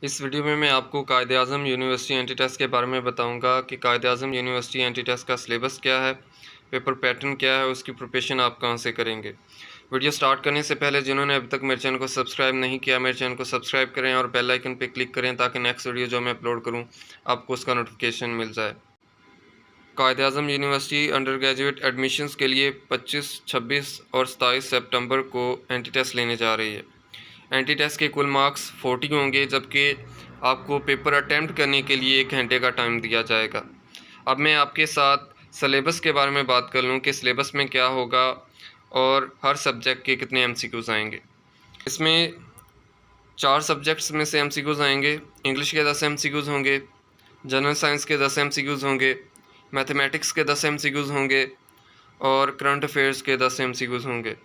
इस वीडियो में मैं आपको कायद-ए-आज़म यूनिवर्सिटी एंटी टेस्ट के बारे में बताऊंगा कि कायद-ए-आज़म यूनिवर्सिटी एंटी टेस्ट का सिलेबस क्या है, पेपर पैटर्न क्या है, उसकी प्रिपरेशन आप कहां से करेंगे। वीडियो स्टार्ट करने से पहले जिन्होंने अभी तक मेरे चैनल को सब्सक्राइब नहीं किया, मेरे चैनल को सब्सक्राइब करें और बेल आइकन पर क्लिक करें ताकि नेक्स्ट वीडियो जो मैं अपलोड करूँ आपको उसका नोटिफिकेशन मिल जाए। Quaid-e-Azam university under graduate admissions के लिए 25, 26 और 27 सितंबर को एंटी टेस्ट लेने जा रही है। एंटी टेस्ट के कुल मार्क्स 40 होंगे, जबकि आपको पेपर अटैम्प्ट करने के लिए 1 घंटे का टाइम दिया जाएगा। अब मैं आपके साथ सिलेबस के बारे में बात कर लूँ कि सिलेबस में क्या होगा और हर सब्जेक्ट के कितने एमसीक्यूज़ आएंगे। इसमें 4 सब्जेक्ट्स में से एमसीक्यूज़ आएंगे। इंग्लिश के 10 एमसीक्यूज़ होंगे, जनरल साइंस के 10 एमसीक्यूज़ होंगे, मैथमेटिक्स के 10 एमसीक्यूज़ होंगे और करंट अफेयर्स के 10 एमसीक्यूज़ होंगे।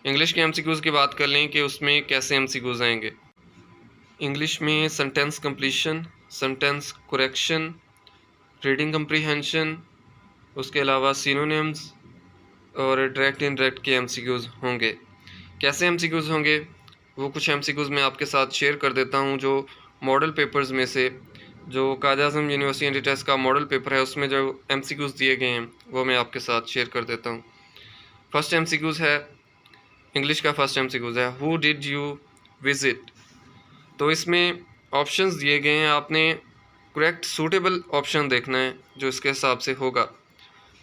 इंग्लिश के एमसीक्यूज़ की बात कर लें कि उसमें कैसे एमसीक्यूज़ आएंगे। इंग्लिश में sentence completion, sentence correction, reading comprehension, उसके अलावा सिनोनिम्स और डायरेक्ट इनडायरेक्ट के एमसीक्यूज़ होंगे। कैसे एमसीक्यूज़ होंगे वो कुछ एमसीक्यूज़ मैं आपके साथ शेयर कर देता हूं। जो मॉडल पेपर्स में से जो कायद-ए-आज़म यूनिवर्सिटी एंटी टेस्ट का मॉडल पेपर है उसमें जो एमसीक्यूज़ दिए गए हैं वो मैं आपके साथ शेयर कर देता हूं। फर्स्ट एमसीक्यूज़ है, इंग्लिश का फर्स्ट एमसीक्यूज़ है, हु डिड यू विजिट। तो इसमें ऑप्शंस दिए गए हैं, आपने करेक्ट सूटेबल ऑप्शन देखना है जो इसके हिसाब से होगा।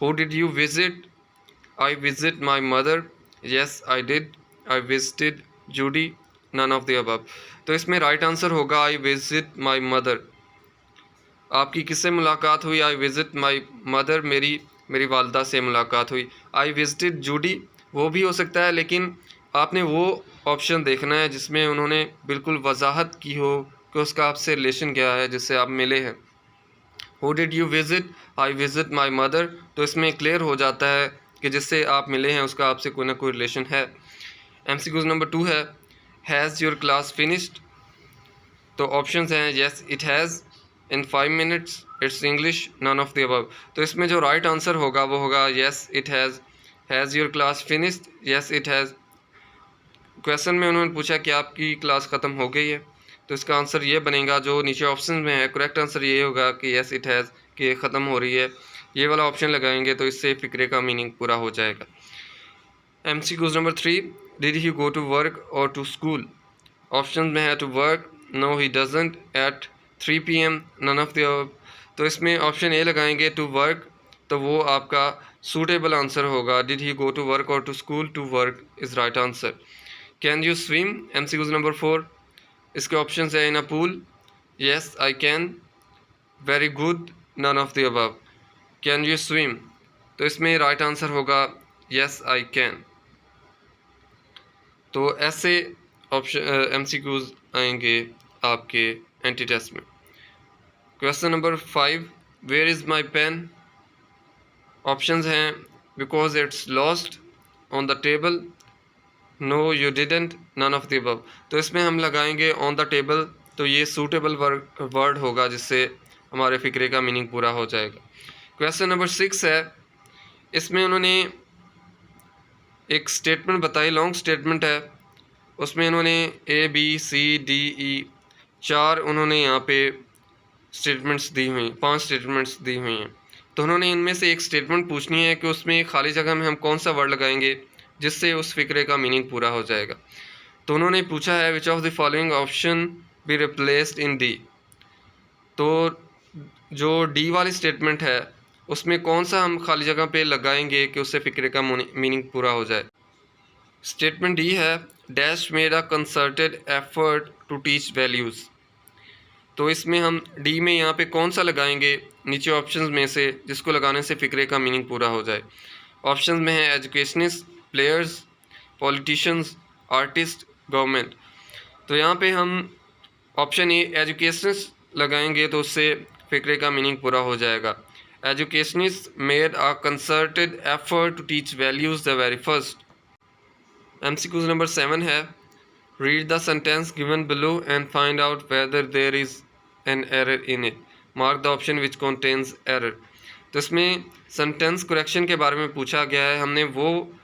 Who did you visit? I visit my mother, yes I did, I visited Judy, none of the above. तो इसमें राइट आंसर होगा आई विजिट माई मदर। आपकी किससे मुलाकात हुई? आई विजिट माई मदर, मेरी वालदा से मुलाकात हुई। आई विजिटेड जूडी वो भी हो सकता है, लेकिन आपने वो ऑप्शन देखना है जिसमें उन्होंने बिल्कुल वजाहत की हो कि उसका आपसे रिलेशन क्या है जिससे आप मिले हैं। Who did you visit? I visit my mother. तो इसमें क्लियर हो जाता है कि जिससे आप मिले हैं उसका आपसे कोई ना कोई रिलेशन है। एमसीक्यूज नंबर 2 है, हैज़ योर क्लास फिनिश्ड। तो ऑप्शंस हैं yes it has, in 5 minutes, it's English, none of the above. तो इसमें जो राइट आंसर होगा वो होगा yes it has your class finished, yes it has. Question में उन्होंने पूछा कि आपकी क्लास ख़त्म हो गई है, तो इसका आंसर ये बनेगा जो नीचे ऑप्शन में है। करेक्ट आंसर ये होगा कि येस इट हैज़, कि ख़त्म हो रही है। ये वाला ऑप्शन लगाएंगे तो इससे फ़िक्रे का मीनिंग पूरा हो जाएगा। MCQs number 3, did he go to work और टू स्कूल। ऑप्शन में है to work, no he doesn't, at 3 PM, none of the above. तो इसमें ऑप्शन ए लगाएंगे टू वर्क, तो वो आपका सूटेबल आंसर होगा। Did he go to work और to school, to work is right answer. Can you swim? MCQs number 4, इसके option है in a pool, yes I can, very good, none of the above. Can you swim, तो इसमें right answer होगा yes I can. तो ऐसे option MCQs आएंगे आपके entry test में। Question number 5, where is my pen. Options हैं because it's lost, on the table, no you didn't, none of the above. तो इसमें हम लगाएंगे ऑन द टेबल, तो ये सूटेबल वर्ड होगा जिससे हमारे फ़िक्रे का मीनिंग पूरा हो जाएगा। क्वेश्चन नंबर 6 है, इसमें उन्होंने एक स्टेटमेंट बताई, लॉन्ग स्टेटमेंट है। उसमें उन्होंने ABCDE 4 उन्होंने यहाँ पे स्टेटमेंट्स दी हुई, 5 स्टेटमेंट्स दी हुई हैं। तो उन्होंने इनमें से एक स्टेटमेंट पूछनी है कि उसमें खाली जगह में हम कौन सा वर्ड लगाएंगे जिससे उस फ़िक्रे का मीनिंग पूरा हो जाएगा। तो उन्होंने पूछा है which of the following option be replaced in D. तो जो डी वाली स्टेटमेंट है उसमें कौन सा हम खाली जगह पे लगाएंगे कि उससे फ़िक्रे का मीनिंग पूरा हो जाए। स्टेटमेंट डी है, dash made a concerted effort to teach values. तो इसमें हम डी में यहाँ पे कौन सा लगाएंगे नीचे ऑप्शंस में से जिसको लगाने से फ़िक्रे का मीनिंग पूरा हो जाए। ऑप्शंस में है educationist, players, politicians, artist, government. तो यहाँ पे हम ऑप्शन ए एजुकेशनिस्ट लगाएंगे तो उससे फ़िक्रे का मीनिंग पूरा हो जाएगा। Educationist made a concerted effort to teach values the very first. MCQs number 7 है, read the sentence given below and find out whether there is an error in it, mark the option which contains error. तो इसमें sentence correction के बारे में पूछा गया है, हमने वो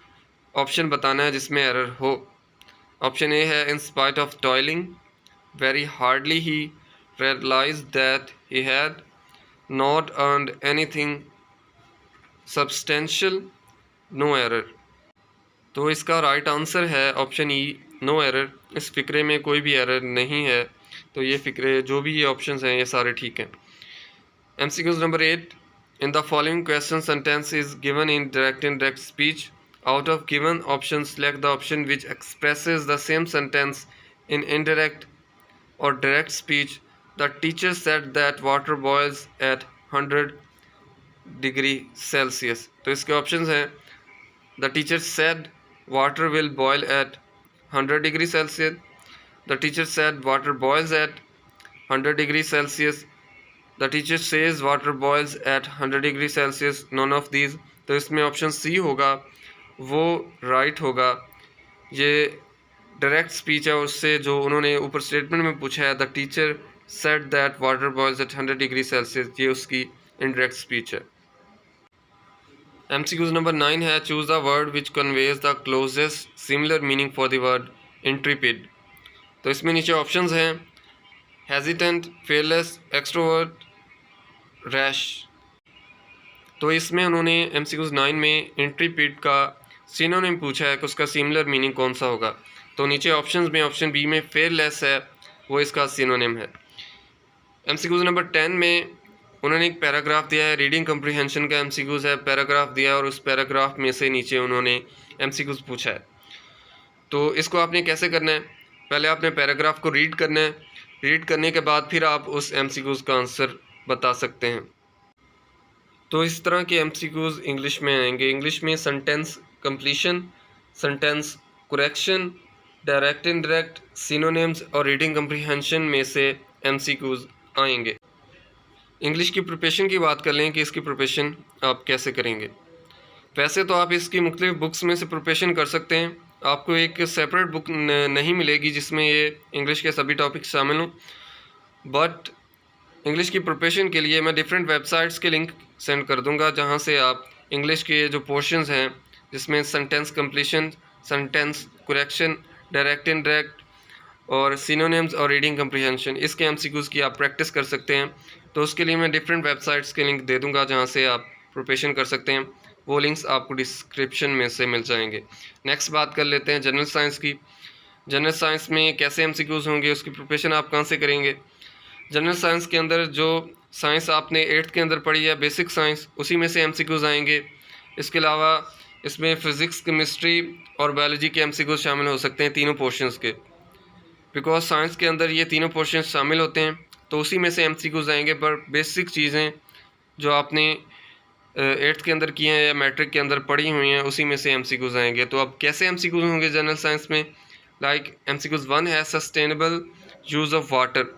ऑप्शन बताना है जिसमें एरर हो। ऑप्शन ए है in spite of toiling, very hardly he realized that he had not earned anything substantial, no error। तो इसका राइट आंसर है ऑप्शन ई, नो एरर। इस फ़िक्रे में कोई भी एरर नहीं है, तो ये फ़िक्रे जो भी ये ऑप्शंस हैं ये सारे ठीक हैं। MCQs number 8, in the following question sentence is given in direct indirect speech. Out of given option select the option which expresses the same sentence in indirect और direct speech. The teacher said that water boils at 100 degree Celsius. तो इसके options हैं, the teacher said water will boil at 100 degrees Celsius. The teacher said water boils at 100 degrees Celsius. The teacher says water boils at 100 degrees Celsius. None of these। तो इसमें option C होगा, वो right होगा। ये direct speech है, उससे जो उन्होंने ऊपर स्टेटमेंट में पूछा है the teacher said that water boils at 100 degree Celsius, ये उसकी इनडायरेक्ट स्पीच है। MCQs नंबर 9 है, choose the word which conveys the closest similar meaning for the word intrepid. तो इसमें नीचे ऑप्शंस हैं, हेजिटेंट, फेयरलेस, एक्सट्रोवर्ट, रैश। तो इसमें उन्होंने MCQs 9 में इंट्रीपिड का सिनोनिम पूछा है कि उसका सिमिलर मीनिंग कौन सा होगा। तो नीचे ऑप्शंस में ऑप्शन बी में फेयरलेस है, वो इसका सिनोनिम है। MCQs नंबर 10 में उन्होंने एक पैराग्राफ दिया है, रीडिंग कम्प्रीहेंशन का MCQs है, पैराग्राफ दिया है और उस पैराग्राफ में से नीचे उन्होंने MCQs पूछा है। तो इसको आपने कैसे करना है, पहले आपने पैराग्राफ को रीड करना है, रीड करने के बाद फिर आप उस MCQs का आंसर बता सकते हैं। तो इस तरह के MCQs इंग्लिश में आएंगे। इंग्लिश में sentence completion, sentence correction, direct indirect, synonyms और रीडिंग कम्प्रीहेंशन में से MCQs आएंगे। इंग्लिश की प्रिपरेशन की बात कर लें कि इसकी प्रिपरेशन आप कैसे करेंगे। वैसे तो आप इसकी मुख्तलिफ बुक्स में से प्रिपरेशन कर सकते हैं, आपको एक सेपरेट बुक नहीं मिलेगी जिसमें ये इंग्लिश के सभी टॉपिक्स शामिल हों। बट इंग्लिश की प्रिपरेशन के लिए मैं डिफरेंट वेबसाइट्स के लिंक सेंड कर दूंगा, जहां से आप इंग्लिश के जो पोर्शंस हैं जिसमें sentence completion, sentence correction, direct indirect और सिनोनिम्स और रीडिंग कम्प्रीहेंशन, इसके MCQs की आप प्रैक्टिस कर सकते हैं। तो उसके लिए मैं डिफरेंट वेबसाइट्स के लिंक दे दूंगा जहां से आप प्रिपरेशन कर सकते हैं, वो लिंक्स आपको डिस्क्रिप्शन में से मिल जाएंगे। नेक्स्ट बात कर लेते हैं जनरल साइंस की। जनरल साइंस में कैसे MCQs होंगे, उसकी प्रिपरेशन आप कहाँ से करेंगे। जनरल साइंस के अंदर जो साइंस आपने 8th के अंदर पढ़ी है, बेसिक साइंस, उसी में से MCQs आएंगे। इसके अलावा इसमें फ़िज़िक्स, केमिस्ट्री और बायोलॉजी के MCQs शामिल हो सकते हैं, तीनों पोर्शंस के। बिकॉज साइंस के अंदर ये तीनों पोर्शन शामिल होते हैं, तो उसी में से MCQs आएंगे। पर बेसिक चीज़ें जो आपने 8th के अंदर किए हैं या मैट्रिक के अंदर पढ़ी हुई हैं, उसी में से MCQs आएंगे। तो अब कैसे MCQs होंगे जनरल साइंस में, लाइक MCQs 1 है sustainable use of water.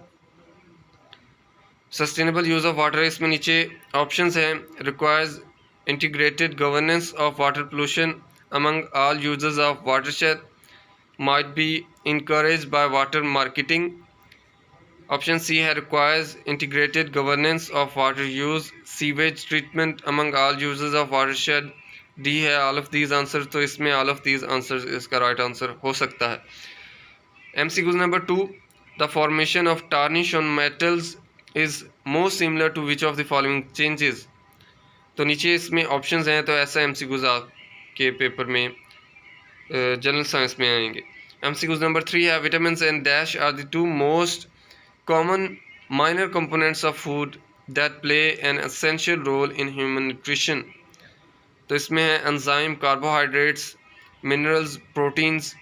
Sustainable use of water, इसमें नीचे ऑप्शंस हैं, requires integrated governance of water pollution among all users of watershed, might be encouraged by water marketing। Option C है requires integrated governance of water use, sewage treatment among all users of watershed। D है all of these answers। तो इसमें all of these answers इसका right answer हो सकता है। MCQs number 2, the formation of tarnish on metals is most similar to which of the following changes। तो नीचे इसमें ऑप्शंस हैं, तो ऐसा MCQs आपके पेपर में जनरल साइंस में आएंगे। MCQs नंबर 3 है vitamins and dash are the two most common minor components of food that play an essential role in human nutrition. तो इसमें है एंजाइम, कार्बोहाइड्रेट्स, मिनरल्स, प्रोटीन्स।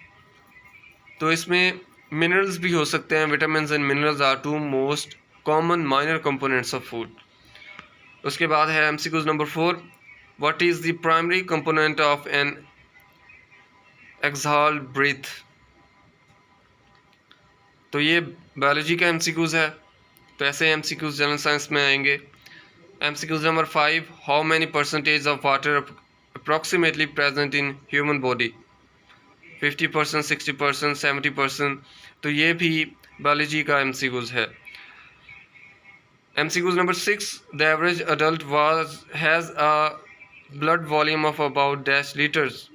तो इसमें मिनरल्स भी हो सकते हैं। Vitamins and minerals are two most common minor components of food. उसके बाद है MCQs number 4, what is the primary component of an exhaled breath. तो ये बायोलॉजी का MCQs है, तो ऐसे MCQs जनरल साइंस में आएंगे। MCQs number 5, how many percentage of water approximately present in human body. 50%, 60%, 70%। तो ये भी बायोलॉजी का MCQs है। MCQs number 6, the average adult has a blood volume of about dash litres.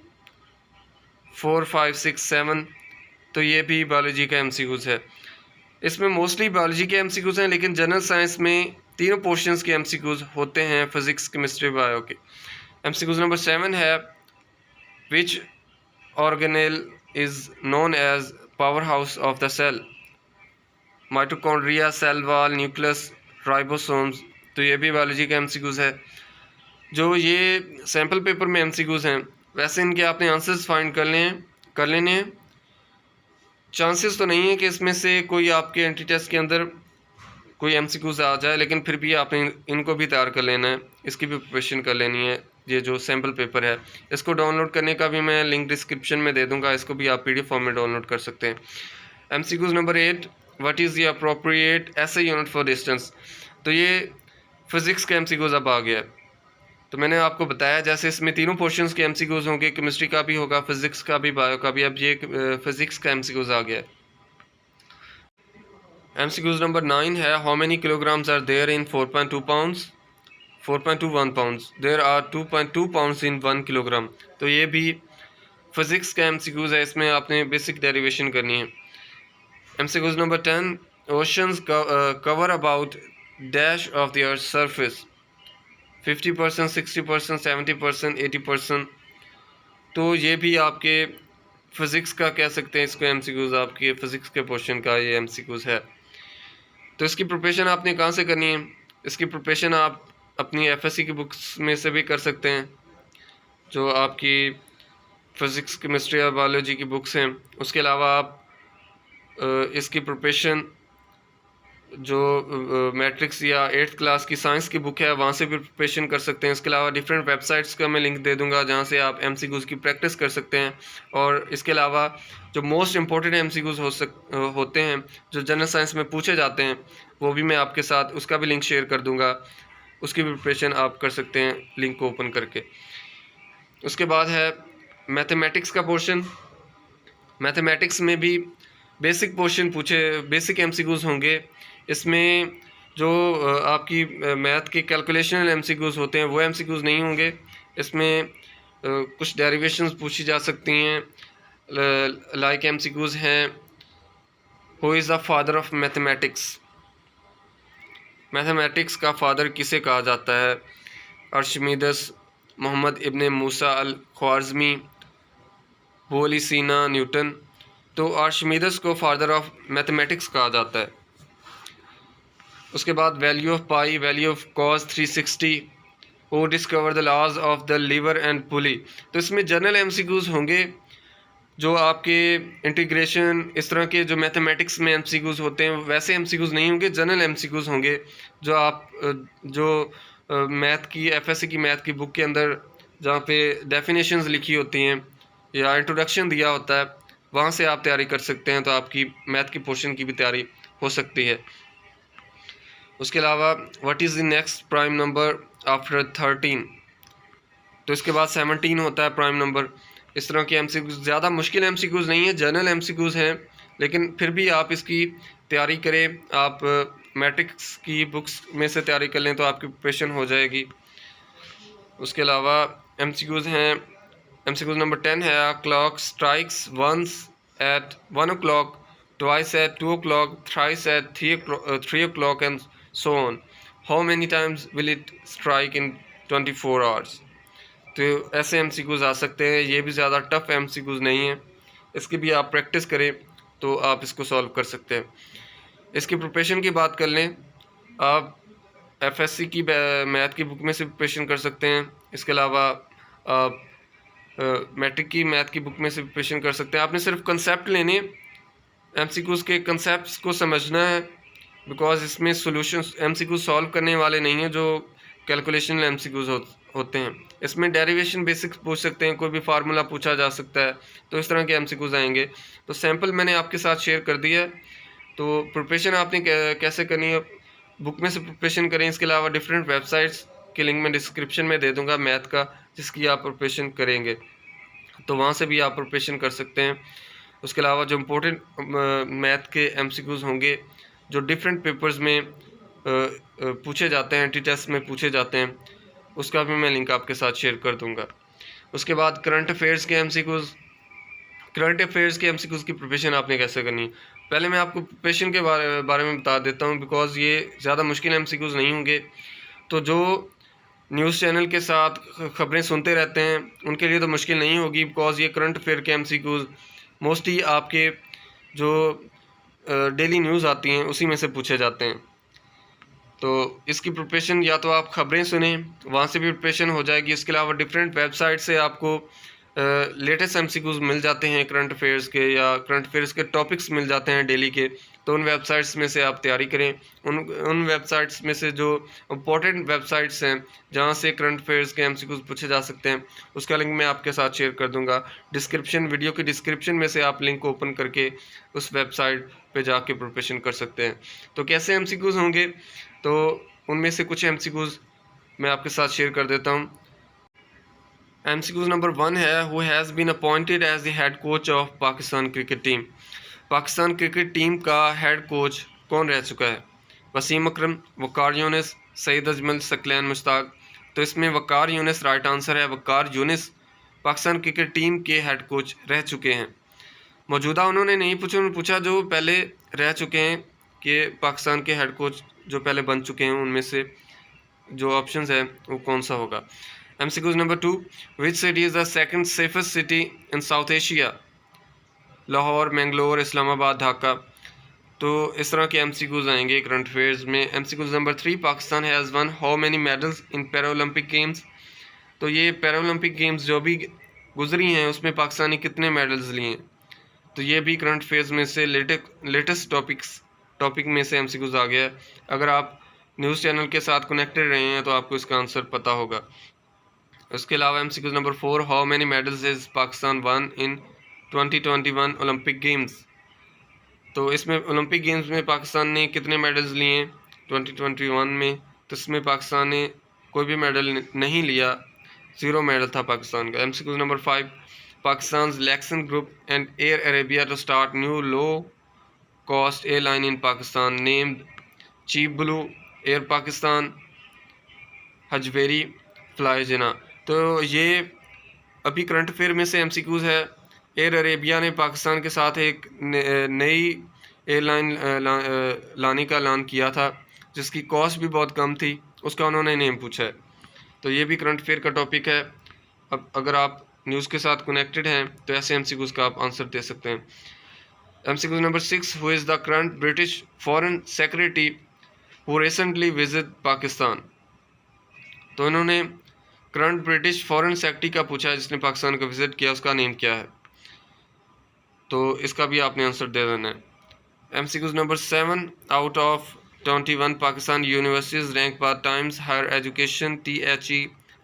4, 5, 6, 7। तो ये भी बायोलॉजी का MCQs है। इसमें मोस्टली बायोलॉजी के एमसीक्यूज़ हैं, लेकिन जनरल साइंस में तीनों पोर्शंस के एमसीक्यूज़ होते हैं, फिज़िक्स, केमिस्ट्री, बायो के। एमसीक्यूज़ नंबर 7 है, which organelle is known as power house of the cell? Mitochondria, cell wall, nucleus, ribosomes. तो ये भी बायोलॉजी का एमसीक्यूज़ है। जो ये सैम्पल पेपर में एमसीक्यूज़ हैं, वैसे इनके आपने आंसर्स फाइंड कर लेने हैं। चांसेस तो नहीं है कि इसमें से कोई आपके एंटी टेस्ट के अंदर कोई एमसीक्यूज़ आ जाए, लेकिन फिर भी आपने इनको भी तैयार कर लेना है, इसकी भी प्रिपरेशन कर लेनी है। ये जो सैम्पल पेपर है, इसको डाउनलोड करने का भी मैं लिंक डिस्क्रिप्शन में दे दूंगा, इसको भी आप PDF फॉर्म में डाउनलोड कर सकते हैं। MCQs number 8, what is the appropriate SI unit for distance? तो ये फिज़िक्स का एमसीक्यूज़ अब आ गया है। तो मैंने आपको बताया जैसे इसमें तीनों पोर्शंस के एमसीक्यूज़ होंगे, केमिस्ट्री का भी होगा, फिज़िक्स का भी, बायो का भी। अब ये फिज़िक्स का एमसीक्यूज़ आ गया है। एमसीक्यूज़ नंबर 9 है, how many kilograms are there in 4.2 pounds? 4.21 pounds. There are 2.2 pounds in 1 kilogram. तो ये भी फिज़िक्स का एमसीक्यूज़ है, इसमें आपने बेसिक डेरिवेशन करनी है। MCQs number 10, oceans cover about dash of the earth surface? 50%, 60%, 70%, 80%। तो ये भी आपके फिज़िक्स का कह सकते हैं इसको एमसीक्यूज़, आपके फ़िज़िक्स के पोर्शन का ये एमसीक्यूज़ है। तो इसकी प्रिपरेशन आपने कहाँ से करनी है? इसकी प्रिपरेशन आप अपनी FSC की बुक्स में से भी कर सकते हैं, जो आपकी फ़िज़िक्स, केमिस्ट्री और बायोलॉजी की बुक्स हैं। उसके अलावा आप इसकी प्रिपरेशन जो मैट्रिक्स या 8th क्लास की साइंस की बुक है, वहाँ से भी प्रिपरेशन कर सकते हैं। इसके अलावा डिफरेंट वेबसाइट्स का मैं लिंक दे दूँगा, जहाँ से आप एमसीक्यूज़ की प्रैक्टिस कर सकते हैं। और इसके अलावा जो मोस्ट इम्पॉर्टेंट एमसीक्यूज़ होते हैं, जो जनरल साइंस में पूछे जाते हैं, वो भी मैं आपके साथ उसका भी लिंक शेयर कर दूँगा। उसकी भी प्रिपरेशन आप कर सकते हैं लिंक को ओपन करके। उसके बाद है मैथमेटिक्स का पोर्शन। मैथमेटिक्स में भी बेसिक पोर्शन बेसिक एमसीक्यूज़ होंगे। इसमें जो आपकी मैथ के कैलकुलेशनल एमसीक्यूज़ होते हैं, वो एमसीक्यूज़ नहीं होंगे। इसमें कुछ डेरिवेशंस पूछी जा सकती हैं, लाइक एमसीक्यूज़ हैं, who is the father of mathematics? Mathematics का फादर किसे कहा जाता है? अर्शिमीदस, मोहम्मद इब्न मूसा अल ख्वारिज़मी, बोली सीना, न्यूटन। तो आर्शिमीदस को फादर ऑफ मैथमेटिक्स कहा जाता है। उसके बाद value of pi, value of cos 360, who discover the laws of the lever and pulley. तो इसमें जनरल एमसीक्यूज़ होंगे, जो आपके इंटीग्रेशन, इस तरह के जो मैथमेटिक्स में एमसीक्यूज़ होते हैं, वैसे एमसीक्यूज़ नहीं होंगे, जनरल एमसीक्यूज़ होंगे, जो आप मैथ की FSC की मैथ की बुक के अंदर जहाँ पे डेफिनेशंस लिखी होती हैं या इंट्रोडक्शन दिया होता है, वहाँ से आप तैयारी कर सकते हैं। तो आपकी मैथ की पोर्शन की भी तैयारी हो सकती है। उसके अलावा what is the next prime number after 13? तो इसके बाद 17 होता है प्राइम नंबर। इस तरह के एमसीक्यूज़ ज़्यादा मुश्किल एमसीक्यूज़ नहीं है, जनरल एमसीक्यूज़ हैं, लेकिन फिर भी आप इसकी तैयारी करें। आप मैट्रिक्स की बुक्स में से तैयारी कर लें तो आपकी प्रिपरेशन हो जाएगी। उसके अलावा एमसीक्यूज़ हैं, एमसीक्यूज़ नंबर 10 है, clock strikes once at 1 o'clock, twice at 2 o'clock, thrice at 3 o'clock and so on. How many times will it strike in 24 hours? तो ऐसे एमसीक्यूज़ आ सकते हैं। ये भी ज़्यादा टफ एमसीक्यूज़ नहीं है, इसकी भी आप प्रैक्टिस करें तो आप इसको सॉल्व कर सकते हैं। इसकी प्रिपरेशन की बात कर लें, आप FSC की मैथ की बुक में से प्रिपरेशन कर सकते हैं। इसके अलावा आप मैट्रिक की मैथ की बुक में से प्रिपरेशन कर सकते हैं। आपने सिर्फ कंसेप्ट लेने, एमसीक्यूज़ के कंसेप्ट्स को समझना है, बिकॉज इसमें सॉल्यूशंस एमसीक्यूज़ सॉल्व करने वाले नहीं हैं जो कैलकुलेशन एमसीक्यूज़ होते हैं। इसमें डेरिवेशन बेसिक्स पूछ सकते हैं, कोई भी फार्मूला पूछा जा सकता है, तो इस तरह के एमसीक्यूज़ आएंगे। तो सैम्पल मैंने आपके साथ शेयर कर दिया है। तो प्रिपरेशन आपने कैसे करनी है, बुक में से प्रिपरेशन करें। इसके अलावा डिफरेंट वेबसाइट्स के लिंक मैं डिस्क्रिप्शन में दे दूँगा मैथ का, जिसकी आप प्रिपरेशन करेंगे, तो वहाँ से भी आप प्रिपरेशन कर सकते हैं। उसके अलावा जो इम्पोर्टेंट मैथ के एमसीक्यूज़ होंगे, जो डिफरेंट पेपर्स में पूछे जाते हैं, टेस्ट में पूछे जाते हैं, उसका भी मैं लिंक आपके साथ शेयर कर दूंगा। उसके बाद करंट अफेयर्स के एमसीक्यूज़ की प्रिपरेशन आपने कैसे करनी है? पहले मैं आपको प्रिपरेशन के बारे में बता देता हूँ, बिकॉज़ ये ज़्यादा मुश्किल एमसीक्यूज़ नहीं होंगे। तो जो न्यूज़ चैनल के साथ ख़बरें सुनते रहते हैं उनके लिए तो मुश्किल नहीं होगी, बिकॉज़ ये करंट अफेयर के एमसीक्यूज़ मोस्टली आपके जो डेली न्यूज़ आती हैं उसी में से पूछे जाते हैं। तो इसकी प्रिपरेशन या तो आप ख़बरें सुनें, वहाँ से भी प्रिपरेशन हो जाएगी। इसके अलावा डिफरेंट वेबसाइट से आपको लेटेस्ट एमसीक्यूज़ मिल जाते हैं करंट अफेयर्स के, या करंट अफेयर्स के टॉपिक्स मिल जाते हैं डेली के। तो उन वेबसाइट्स में से आप तैयारी करें। उन वेबसाइट्स में से जो इम्पोर्टेंट वेबसाइट्स हैं जहाँ से करंट अफेयर्स के एमसीक्यूज़ पूछे जा सकते हैं, उसका लिंक मैं आपके साथ शेयर कर दूँगा। वीडियो के डिस्क्रिप्शन में से आप लिंक ओपन करके उस वेबसाइट पे जाके प्रिपरेशन कर सकते हैं। तो कैसे एमसीक्यूज़ होंगे, तो उनमें से कुछ एमसीक्यूज़ मैं आपके साथ शेयर कर देता हूँ। एमसीक्यूज़ नंबर 1 है, who has been appointed as the head coach of Pakistan cricket team. Pakistan cricket team का हेड कोच कौन रह चुका है? वसीम अकरम, वक़ार यूनिस, सईद अजमल, सकलैन मुश्ताक। तो इसमें वक़ार यूनिस राइट आंसर है। वक़ार यूनिस पाकिस्तान क्रिकेट टीम के हेड कोच रह चुके हैं। मौजूदा उन्होंने नहीं पूछा, उन्होंने पूछा जो पहले रह चुके हैं कि पाकिस्तान के हेड कोच जो पहले बन चुके हैं उनमें से जो ऑप्शंस है वो कौन सा होगा। MCQs number 2, which city is the second safest city in south Asia? Lahore, Mangalore, Islamabad, Dhaka. तो इस तरह के एमसीक्यूज़ आएंगे करंट अफेयर्स में। MCQs number 3, Pakistan has one how many medals in Paralympic games? तो ये पैरालंपिक गेम्स जो भी गुजरी हैं उसमें पाकिस्तान ने कितने मेडल्स लिए हैं? तो ये भी करंट अफेयर्स में से लेटेस्ट टॉपिक में से एमसीक्यूज़ आ गया है। अगर आप न्यूज़ चैनल के साथ कनेक्टेड रहे हैं तो आपको इसका आंसर पता होगा। उसके अलावा MCQs number 4, how many medals is Pakistan one in 2021 Olympic games? तो इसमें ओलंपिक गेम्स में पाकिस्तान ने कितने मेडल्स लिए हैं 2021 में? तो इसमें पाकिस्तान ने कोई भी मेडल नहीं लिया, 0 मेडल था पाकिस्तान का। MCQs number 5, Pakistan Lakson group and air Arabia to start new low cost airline in Pakistan named cheap blue, air Pakistan, Hajveri, fly Jinnah. तो ये अभी करंट अफेयर में से एमसीक्यूज़ है। एयर अरेबिया ने पाकिस्तान के साथ एक नई एयरलाइन लाने का ऐलान किया था जिसकी कॉस्ट भी बहुत कम थी, उसका उन्होंने नेम पूछा है। तो ये भी करंट अफेयर का टॉपिक है। अब अगर आप न्यूज़ के साथ कनेक्टेड हैं तो ऐसे एमसीक्यूज़ का आप आंसर दे सकते हैं। MCQs number 6, who is the current British foreign secretary who recently visit Pakistan? तो इन्होंने करंट ब्रिटिश फॉरेन सेक्रेटरी का पूछा है जिसने पाकिस्तान को विजिट किया, उसका नेम क्या है? तो इसका भी आपने आंसर दे देना है। MCQs number 7, out of 21 Pakistan universities rank by Times Higher Education THE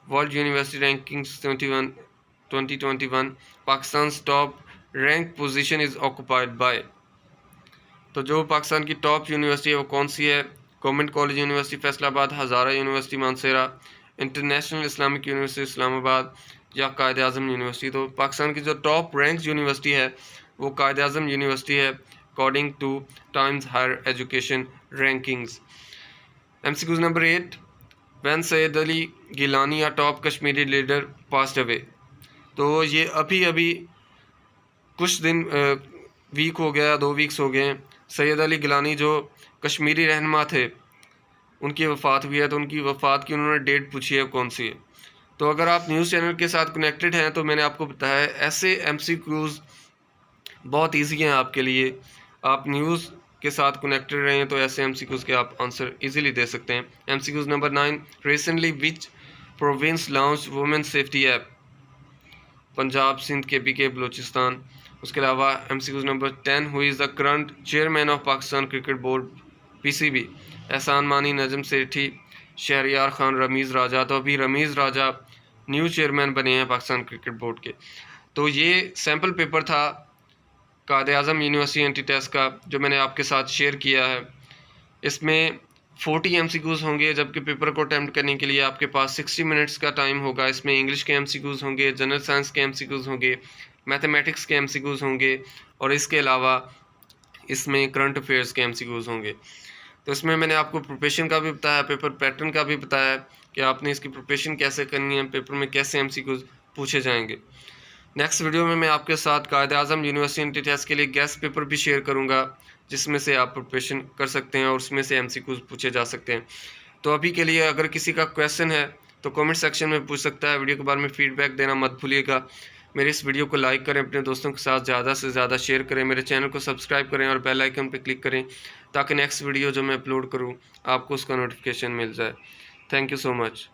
world university rankings 2021 Pakistan top rank position is occupied by. तो जो पाकिस्तान की टॉप यूनिवर्सिटी है वो कौन सी है? Government college university Faisalabad, Hazara university Mansehra, international Islamic university Islamabad, या कायद आज़म यूनिवर्सिटी। तो पाकिस्तान की जो टॉप रैंक यूनिवर्सिटी है वो कायद आज़म यूनिवर्सिटी है according to Times Higher Education rankings. MCQs number 8, when Syed Ali Gilani a top Kashmiri leader passed away. तो ये अभी कुछ दिन वीक हो गया, 2 वीक्स हो गए हैं, सैयद अली गिलानी जो कश्मीरी रहनुमा थे उनकी वफ़ात हुई है। तो उनकी वफ़ात की उन्होंने डेट पूछी है कौन सी है। तो अगर आप न्यूज़ चैनल के साथ कनेक्टेड हैं तो मैंने आपको बताया है ऐसे एमसीक्यूज़ बहुत इजी हैं आपके लिए। आप न्यूज़ के साथ कनेक्टेड रहें तो ऐसे एमसीक्यूज़ के आप आंसर इजीली दे सकते हैं। MCQs number 9, recently which province launch women safety app? Punjab, Sindh, KPK, Balochistan. उसके अलावा MCQs number 10, who is the current chairman of Pakistan Cricket Board PCB? Ehsan मानी, नजम सेठी, शहरियार खान, रमीज़ राजा। तो अभी रमीज़ राजा न्यू चेयरमैन बने हैं पाकिस्तान क्रिकेट बोर्ड के। तो ये सैम्पल पेपर था कायद आज़म यूनिवर्सिटी एंटी टेस्ट का जो मैंने आपके साथ शेयर किया है। इसमें 40 एमसीक्यूज़ होंगे, जबकि पेपर को अटैम्प्ट करने के लिए आपके पास 60 मिनट्स का टाइम होगा। इसमें इंग्लिश के एमसीक्यूज़ होंगे, जनरल साइंस के एमसीक्यूज़ होंगे, मैथमेटिक्स के एमसीक्यूज़ होंगे, और इसके अलावा इसमें करंट अफेयर्स के एमसीक्यूज़ होंगे। तो इसमें मैंने आपको प्रिपरेशन का भी बताया, पेपर पैटर्न का भी बताया कि आपने इसकी प्रिपरेशन कैसे करनी है, पेपर में कैसे एमसीक्यूज़ पूछे जाएंगे। नेक्स्ट वीडियो में मैं आपके साथ कायद आज़म यूनिवर्सिटी एंटी टेस्ट के लिए गेस्ट पेपर भी शेयर करूँगा जिसमें से आप प्रिपरेशन कर सकते हैं और उसमें से MCQs पूछे जा सकते हैं। तो अभी के लिए अगर किसी का क्वेश्चन है तो कमेंट सेक्शन में पूछ सकता है। वीडियो के बारे में फीडबैक देना मत भूलिएगा। मेरे इस वीडियो को लाइक करें, अपने दोस्तों के साथ ज़्यादा से ज़्यादा शेयर करें, मेरे चैनल को सब्सक्राइब करें और बेल आइकन पर क्लिक करें ताकि नेक्स्ट वीडियो जो मैं अपलोड करूँ आपको उसका नोटिफिकेशन मिल जाए। Thank you so much.